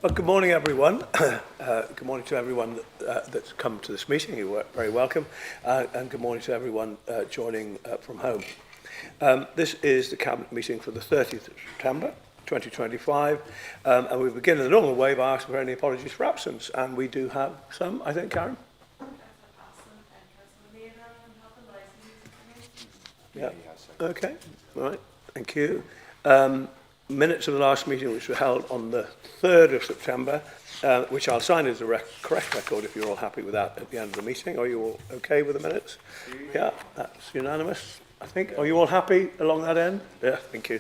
Well, good morning, everyone. Good morning to everyone that's come to this meeting. You're very welcome. And good morning to everyone joining from home. This is the Cabinet meeting for the 30th of September 2025. And we begin in the normal way by asking for any apologies for absence. And we do have some, I think, Karen? Yeah. Okay. All right. Thank you. Minutes of the last meeting, which were held on the 3rd of September, which I'll sign as a correct record if you're all happy with that at the end of the meeting. Are you all okay with the minutes? Yeah, that's unanimous, I think. Are you all happy along that end? Yeah, thank you.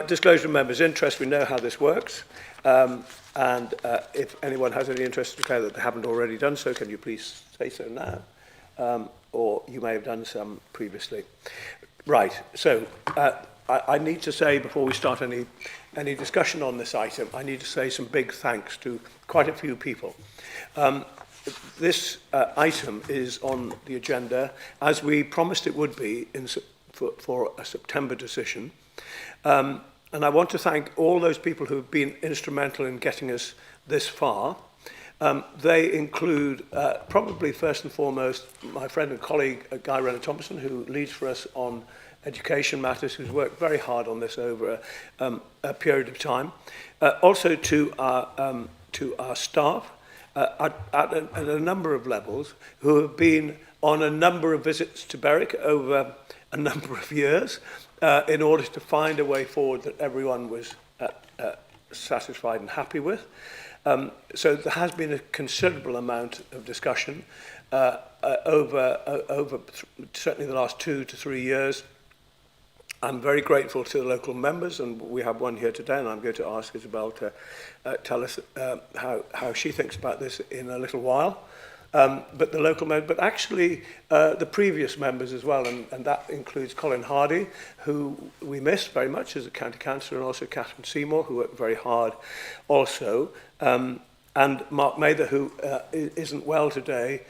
Disclosure of members' interest, we know how this works. And if anyone has any interest to declare that they haven't already done so, can you please say so now? Or you may have done some previously. Right, so I need to say, before we start any discussion on this item, I need to say some big thanks to quite a few people. This item is on the agenda, as we promised it would be for a September decision. And I want to thank all those people who have been instrumental in getting us this far. They include, probably first and foremost, my friend and colleague, Guy Rayner-Thompson, who leads for us on education matters, who's worked very hard on this over a period of time. Also to our staff at a number of levels, who have been on a number of visits to Berwick over a number of years in order to find a way forward that everyone was satisfied and happy with. So there has been a considerable amount of discussion over certainly the last 2 to 3 years. I'm very grateful to the local members, and we have one here today, and I'm going to ask Isabel to tell us how she thinks about this in a little while. But the local members, but actually the previous members as well, and that includes Colin Hardy, who we miss very much as a county councillor, and also Catherine Seymour, who worked very hard also, and Mark Mather, who isn't well today,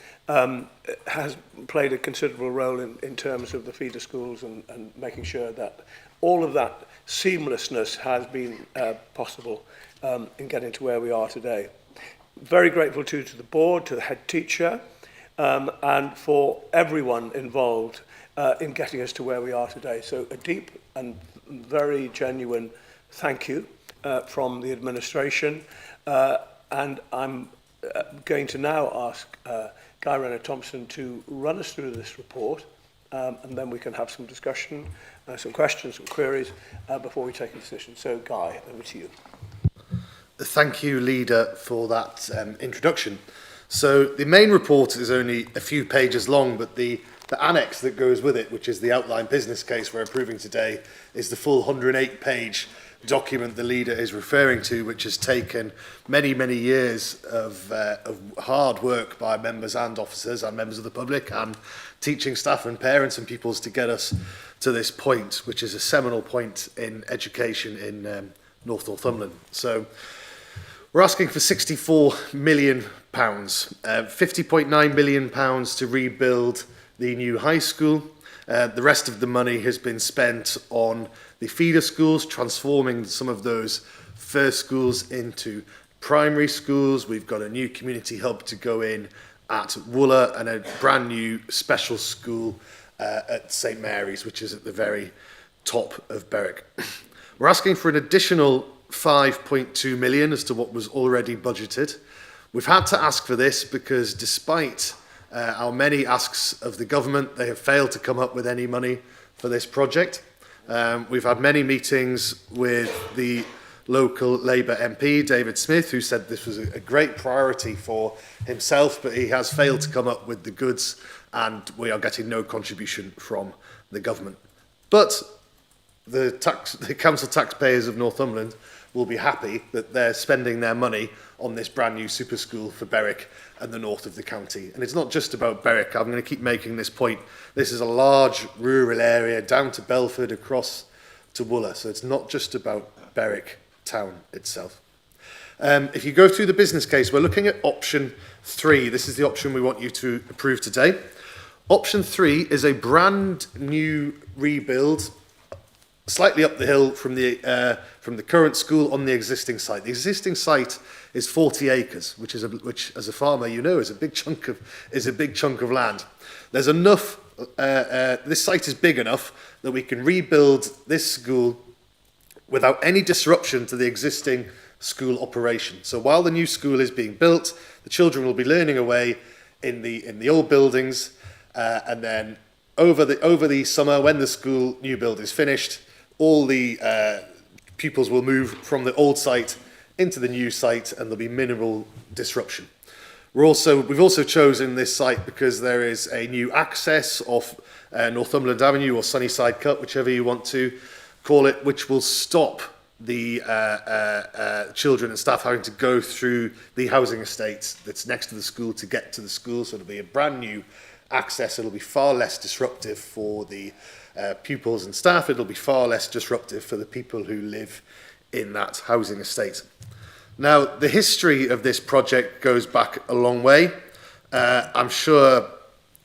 has played a considerable role in terms of the feeder schools and making sure that all of that seamlessness has been possible in getting to where we are today. Very grateful to the board, to the head teacher, and for everyone involved in getting us to where we are today. So a deep and very genuine thank you from the administration. And I'm going to now ask Guy Rayner-Thompson to run us through this report, and then we can have some discussion, some questions, some queries before we take a decision. So Guy, over to you. Thank you, Leader, for that introduction. So the main report is only a few pages long, but the annex that goes with it, which is the outline business case we're approving today, is the full 108-page document the Leader is referring to, which has taken many, many years of hard work by members and officers and members of the public and teaching staff and parents and pupils to get us to this point, which is a seminal point in education in North Northumberland. So we're asking for £64 million, £50.9 million to rebuild the new high school. The rest of the money has been spent on the feeder schools, transforming some of those first schools into primary schools. We've got a new community hub to go in at Wooler and a brand new special school at St Mary's, which is at the very top of Berwick. We're asking for an additional £5.2 million as to what was already budgeted. We've had to ask for this because despite our many asks of the government, they have failed to come up with any money for this project. We've had many meetings with the local Labour MP, David Smith, who said this was a great priority for himself, but he has failed to come up with the goods, and we are getting no contribution from the government. But the council taxpayers of Northumberland will be happy that they're spending their money on this brand new super school for Berwick and the north of the county. And it's not just about Berwick. I'm going to keep making this point. This is a large rural area down to Belford, across to Wooler. So it's not just about Berwick town itself. If you go through the business case, we're looking at option 3. This is the option we want you to approve today. Option 3 is a brand new rebuild, slightly up the hill from the from the current school on the existing site. The existing site is 40 acres, which as a farmer you know is a big chunk of land. There's enough. This site is big enough that we can rebuild this school without any disruption to the existing school operation. So while the new school is being built, the children will be learning away in the old buildings, and then over the summer, when the school new build is finished, all the pupils will move from the old site into the new site, and there'll be minimal disruption. We've also chosen this site because there is a new access off Northumberland Avenue or Sunnyside Cut, whichever you want to call it, which will stop the children and staff having to go through the housing estate that's next to the school to get to the school. So it'll be a brand new access. It'll be far less disruptive for the pupils and staff. It'll be far less disruptive for the people who live in that housing estate. Now, the history of this project goes back a long way. I'm sure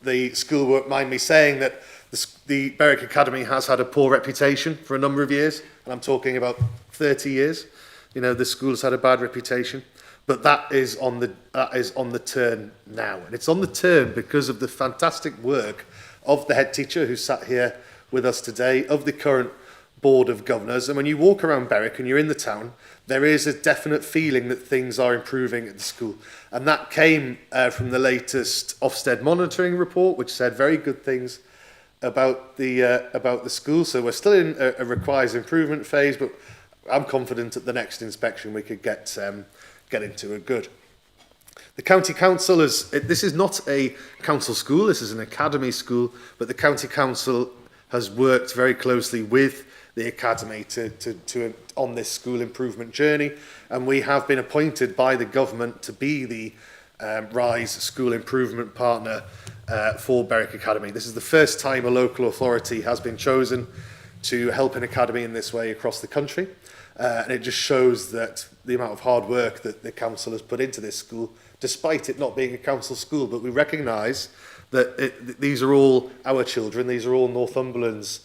the school won't mind me saying that the Berwick Academy has had a poor reputation for a number of years, and I'm talking about 30 years. You know, the school has had a bad reputation, but that is on the turn now, and it's on the turn because of the fantastic work of the head teacher who sat here with us today, of the current Board of Governors. And when you walk around Berwick and you're in the town, there is a definite feeling that things are improving at the school. And that came from the latest Ofsted monitoring report, which said very good things about the school. So we're still in a requires improvement phase, but I'm confident at the next inspection we could get into a good. The County Council this is not a council school, this is an academy school, but the County Council has worked very closely with the academy to on this school improvement journey, and we have been appointed by the government to be the RISE school improvement partner for Berwick Academy. This is the first time a local authority has been chosen to help an academy in this way across the country, and it just shows that the amount of hard work that the council has put into this school, despite it not being a council school. But we recognise that these are all our children, these are all Northumberland's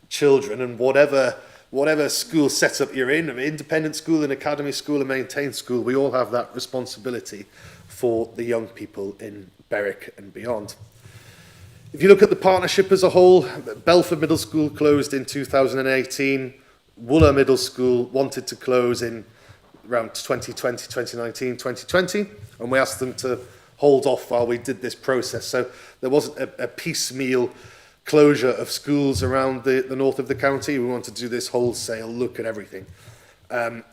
children, and whatever school setup you're in, an independent school, an academy school, a maintained school, we all have that responsibility for the young people in Berwick and beyond. If you look at the partnership as a whole, Belford Middle School closed in 2018, Wooler Middle School wanted to close in around 2020, 2019, 2020, and we asked them to hold off while we did this process. So there wasn't a piecemeal closure of schools around the north of the county. We wanted to do this wholesale look at everything.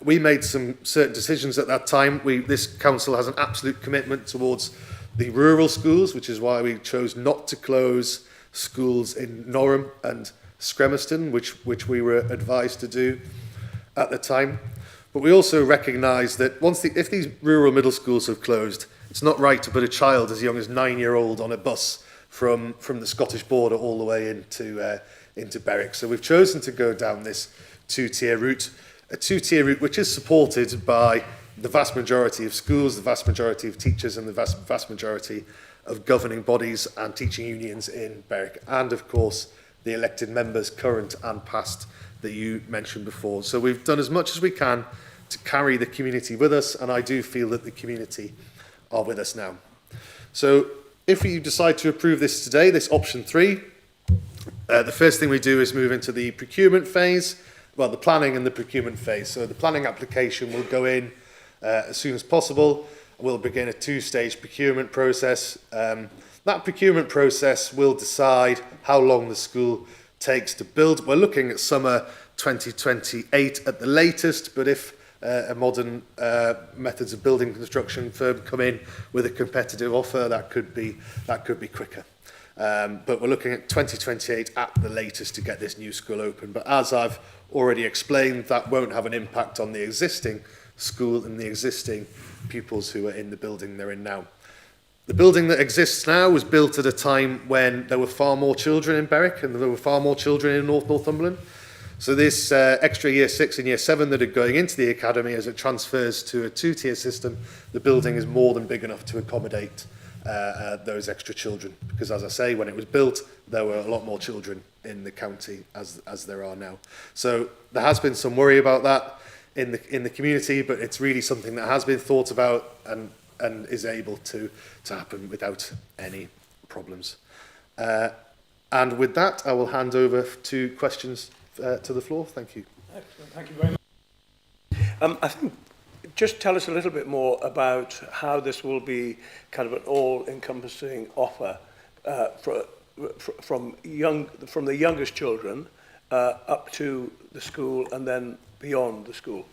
We made some certain decisions at that time. This council has an absolute commitment towards the rural schools, which is why we chose not to close schools in Norham and Scremiston, which we were advised to do at the time. But we also recognise that if these rural middle schools have closed, it's not right to put a child as young as 9-year-old on a bus from the Scottish border all the way into Berwick. So we've chosen to go down this two-tier route, a two-tier route which is supported by the vast majority of schools, the vast majority of teachers, and the vast majority of governing bodies and teaching unions in Berwick, and of course the elected members, current and past, that you mentioned before. So we've done as much as we can to carry the community with us, and I do feel that the community are with us now. So if you decide to approve this today, this option 3, the first thing we do is move into the procurement phase, well, the planning and the procurement phase. So the planning application will go in as soon as possible. We'll begin a 2-stage procurement process. That procurement process will decide how long the school takes to build. We're looking at summer 2028 at the latest, but if a modern methods of building construction firm come in with a competitive offer, that could be quicker. But we're looking at 2028 at the latest to get this new school open. But as I've already explained, that won't have an impact on the existing school and the existing pupils who are in the building they're in now. The building that exists now was built at a time when there were far more children in Berwick and there were far more children in North Northumberland. So this extra year 6 and year 7 that are going into the academy, as it transfers to a 2-tier system, the building is more than big enough to accommodate those extra children. Because as I say, when it was built, there were a lot more children in the county as there are now. So there has been some worry about that. in the community, but it's really something that has been thought about and is able to happen without any problems. And with that, I will hand over to questions to the floor. Thank you. Excellent. Thank you very much. I think just tell us a little bit more about how this will be kind of an all-encompassing offer from the youngest children up to the school and then beyond the school.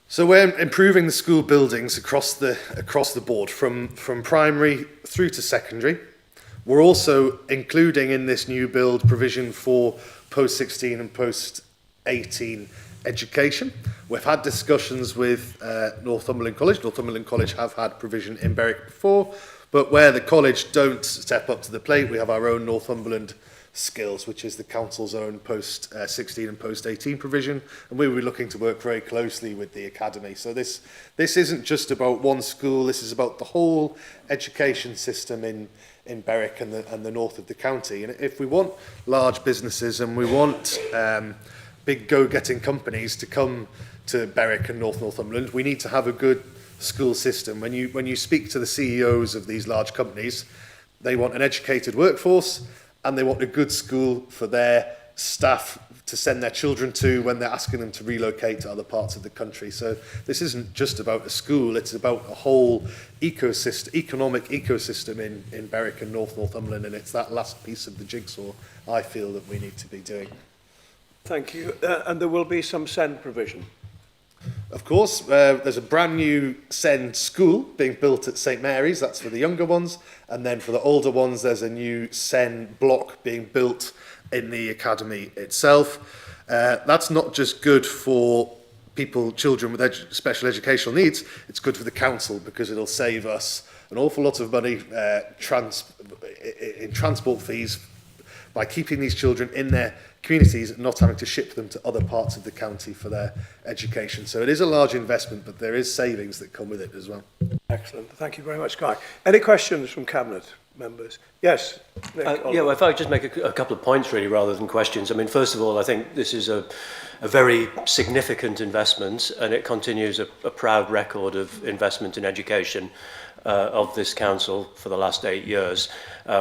So we're improving the school buildings across the board, from primary through to secondary. We're also including in this new build provision for post-16 and post-18 education. We've had discussions with Northumberland College. Northumberland College have had provision in Berwick before, but where the college don't step up to the plate, we have our own Northumberland Skills, which is the council's own post-16 and post-18 provision, and we will be looking to work very closely with the academy. So this isn't just about one school, this is about the whole education system in Berwick and the north of the county. And if we want large businesses and we want big go-getting companies to come to Berwick and North Northumberland, we need to have a good school system. When you speak to the CEOs of these large companies, they want an educated workforce and they want a good school for their staff to send their children to when they're asking them to relocate to other parts of the country. So this isn't just about a school, it's about a whole economic ecosystem in Berwick and North Northumberland, and it's that last piece of the jigsaw I feel that we need to be doing. Thank you. And there will be some SEND provision. Of course, there's a brand new SEND school being built at St Mary's, that's for the younger ones, and then for the older ones there's a new SEND block being built in the academy itself. That's not just good for children with special educational needs, it's good for the council because it'll save us an awful lot of money in transport fees by keeping these children in their communities and not having to ship them to other parts of the county for their education. So it is a large investment, but there is savings that come with it as well. Excellent. Thank you very much, Guy. Any questions from Cabinet members? Yes. Nick, yeah, well, if I could just make a couple of points really rather than questions. I mean, first of all, I think this is a very significant investment and it continues a proud record of investment in education of this council for the last 8 years.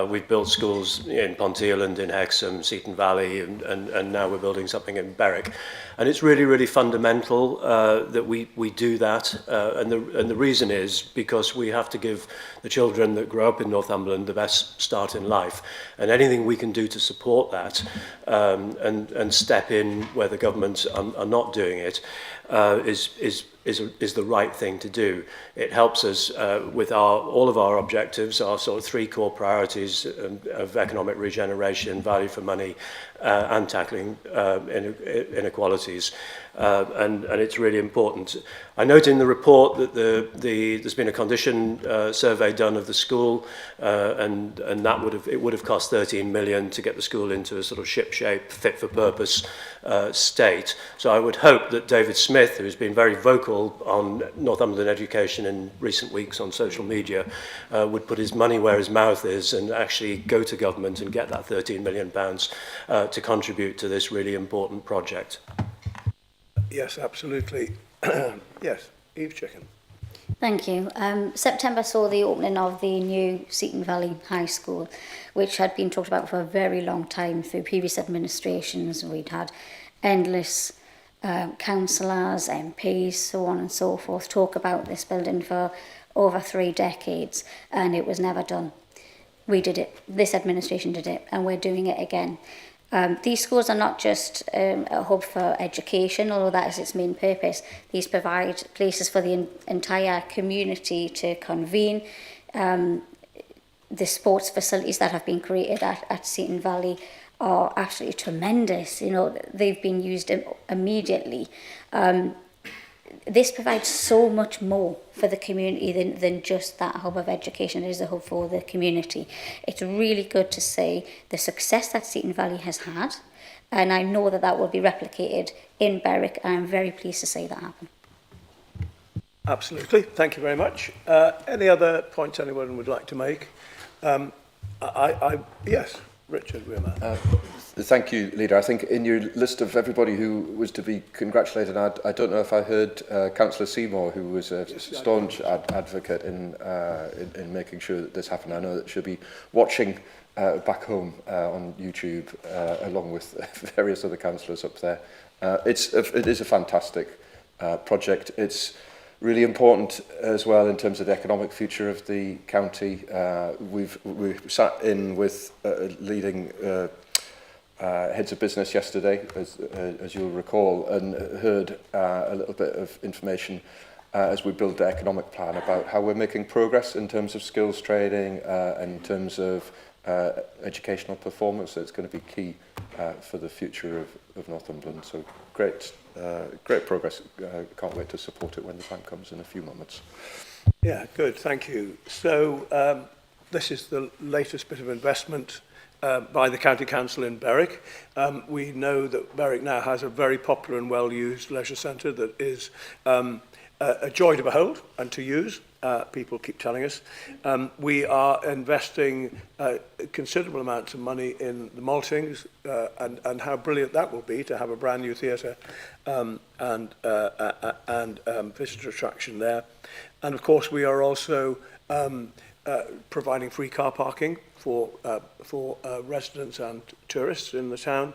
We've built schools in Ponteland, in Hexham, Seaton Valley, and now we're building something in Berwick. And it's really, really fundamental that we do that. And the reason is because we have to give the children that grow up in Northumberland the best start in life. And anything we can do to support that and step in where the governments are not doing it is the right thing to do. It helps us with all of our objectives, our sort of 3 core priorities of economic regeneration, value for money, and tackling inequalities. And it's really important. I note in the report that there's been a condition survey done of the school, and that would have cost 13 million to get the school into a sort of ship-shape, fit-for-purpose state. So I would hope that David Smith, who's been very vocal on Northumberland education in recent weeks on social media, would put his money where his mouth is and actually go to government and get that £13 million to contribute to this really important project. Yes, absolutely. Yes, Eve Chicken. Thank you. September saw the opening of the new Seaton Valley High School, which had been talked about for a very long time through previous administrations. We'd had endless councillors, MPs, so on and so forth, talk about this building for over 3 decades, and it was never done. We did it, this administration did it, and we're doing it again. These schools are not just a hub for education, although that is its main purpose. These provide places for the entire community to convene. The sports facilities that have been created at Seaton Valley are absolutely tremendous. You know, they've been used immediately. This provides so much more for the community than just that hub of education. It is a hub for the community. It's really good to see the success that Seaton Valley has had, and I know that will be replicated in Berwick, and I'm very pleased to see that happen. Absolutely. Thank you very much. Any other points anyone would like to make? Yes, Richard Wimmer. Thank you, Leader. I think in your list of everybody who was to be congratulated, I don't know if I heard Councillor Seymour, who was a staunch advocate in making sure that this happened. I know that she'll be watching back home on YouTube, along with various other councillors up there. It is a fantastic project. It's really important as well in terms of the economic future of the county. We've sat in with leading heads of business yesterday, as you'll recall, and heard a little bit of information as we build the economic plan about how we're making progress in terms of skills training and in terms of educational performance. So it's going to be key for the future of Northumberland. So great progress. Can't wait to support it when the time comes in a few moments. Yeah, good, thank you. So this is the latest bit of investment by the County Council in Berwick. We know that Berwick now has a very popular and well-used leisure centre that is a joy to behold and to use. People keep telling us. We are investing considerable amounts of money in the Maltings, and how brilliant that will be to have a brand new theatre and visitor attraction there. And of course we are also providing free car parking for residents and tourists in the town,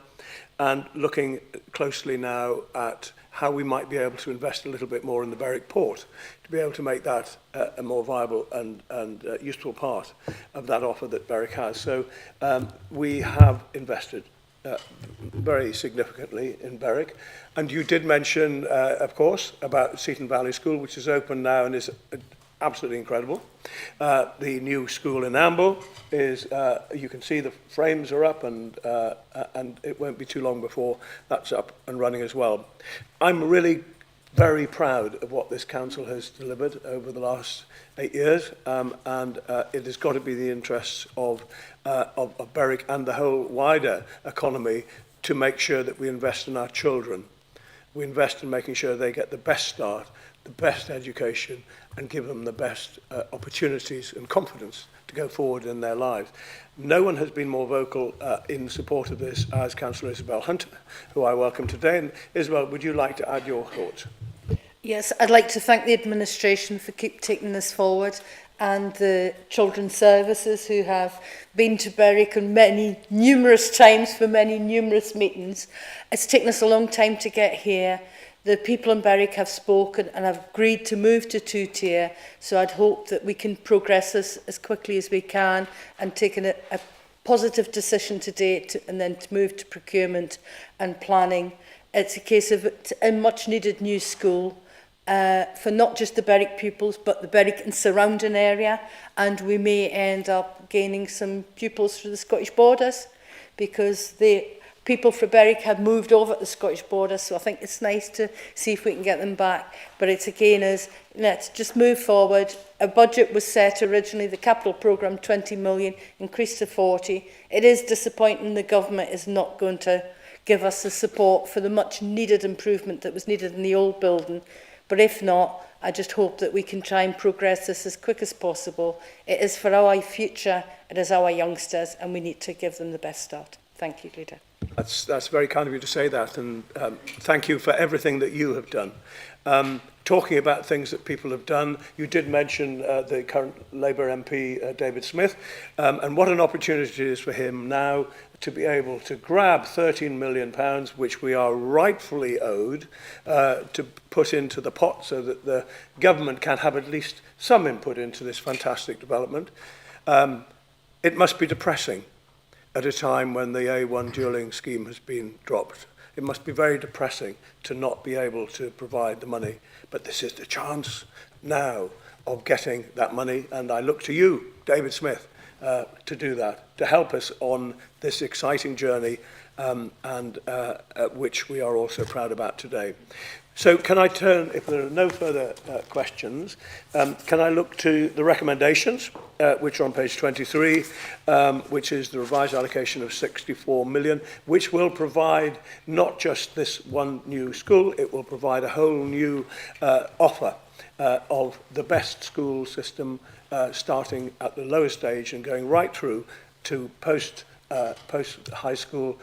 and looking closely now at how we might be able to invest a little bit more in the Berwick port to be able to make that a more viable and useful part of that offer that Berwick has. So we have invested very significantly in Berwick. And you did mention, of course, about Seaton Valley School, which is open now and is absolutely incredible. The new school in Amble is, you can see the frames are up, and it won't be too long before that's up and running as well. I'm really very proud of what this council has delivered over the last 8 years, and it has got to be the interests of Berwick and the whole wider economy to make sure that we invest in our children. We invest in making sure they get the best start, the best education, and give them the best opportunities and confidence to go forward in their lives. No one has been more vocal in support of this as Councillor Isabel Hunter, who I welcome today. And Isabel, would you like to add your thoughts? Yes, I'd like to thank the administration for taking this forward, and the children's services who have been to Berwick on numerous times for many numerous meetings. It's taken us a long time to get here. The people in Berwick have spoken and have agreed to move to two-tier, so I'd hope that we can progress this as quickly as we can and take a positive decision today and then to move to procurement and planning. It's a case of a much-needed new school for not just the Berwick pupils, but the Berwick and surrounding area, and we may end up gaining some pupils through the Scottish borders, because people from Berwick have moved over to the Scottish border, so I think it's nice to see if we can get them back. But it's again let's just move forward. A budget was set originally, the capital programme 20 million, increased to 40. It is disappointing the government is not going to give us the support for the much needed improvement that was needed in the old building. But if not, I just hope that we can try and progress this as quick as possible. It is for our future, it is our youngsters, and we need to give them the best start. Thank you, Leader. That's very kind of you to say that, and thank you for everything that you have done. Talking about things that people have done, you did mention the current Labour MP, David Smith, and what an opportunity it is for him now to be able to grab £13 million, which we are rightfully owed, to put into the pot so that the government can have at least some input into this fantastic development. It must be depressing at a time when the A1 dualling scheme has been dropped. It must be very depressing to not be able to provide the money. But this is the chance now of getting that money, and I look to you, David Smith, to do that, to help us on this exciting journey, which we are also proud about today. So can I turn, if there are no further questions, can I look to the recommendations, which are on page 23, which is the revised allocation of 64 million, which will provide not just this one new school, it will provide a whole new offer of the best school system, starting at the lowest stage and going right through to post post-high school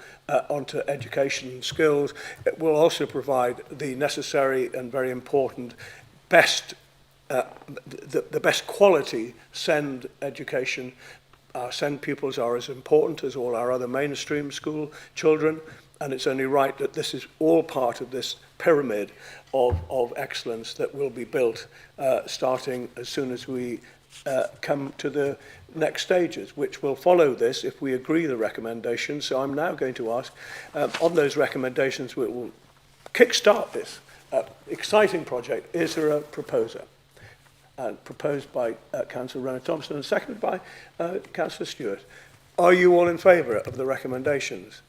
onto education and skills. It will also provide the necessary and very important best the best quality SEND education. Our SEND pupils are as important as all our other mainstream school children, and it's only right that this is all part of this pyramid of excellence that will be built starting as soon as we come to the next stages, which will follow this if we agree the recommendations. So I'm now going to ask, on those recommendations, we will kickstart this exciting project. Is there a proposer? Proposed by Councillor Renner-Thompson and seconded by Councillor Stewart. Are you all in favour of the recommendations?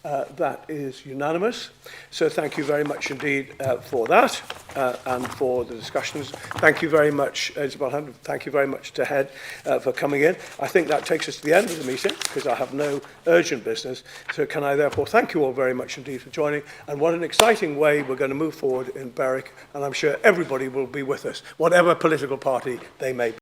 That is unanimous. So thank you very much indeed for that and for the discussions. Thank you very much, Isabel Hunt. Thank you very much to Head for coming in. I think that takes us to the end of the meeting because I have no urgent business. So can I therefore thank you all very much indeed for joining. And what an exciting way we're going to move forward in Berwick. And I'm sure everybody will be with us, whatever political party they may be.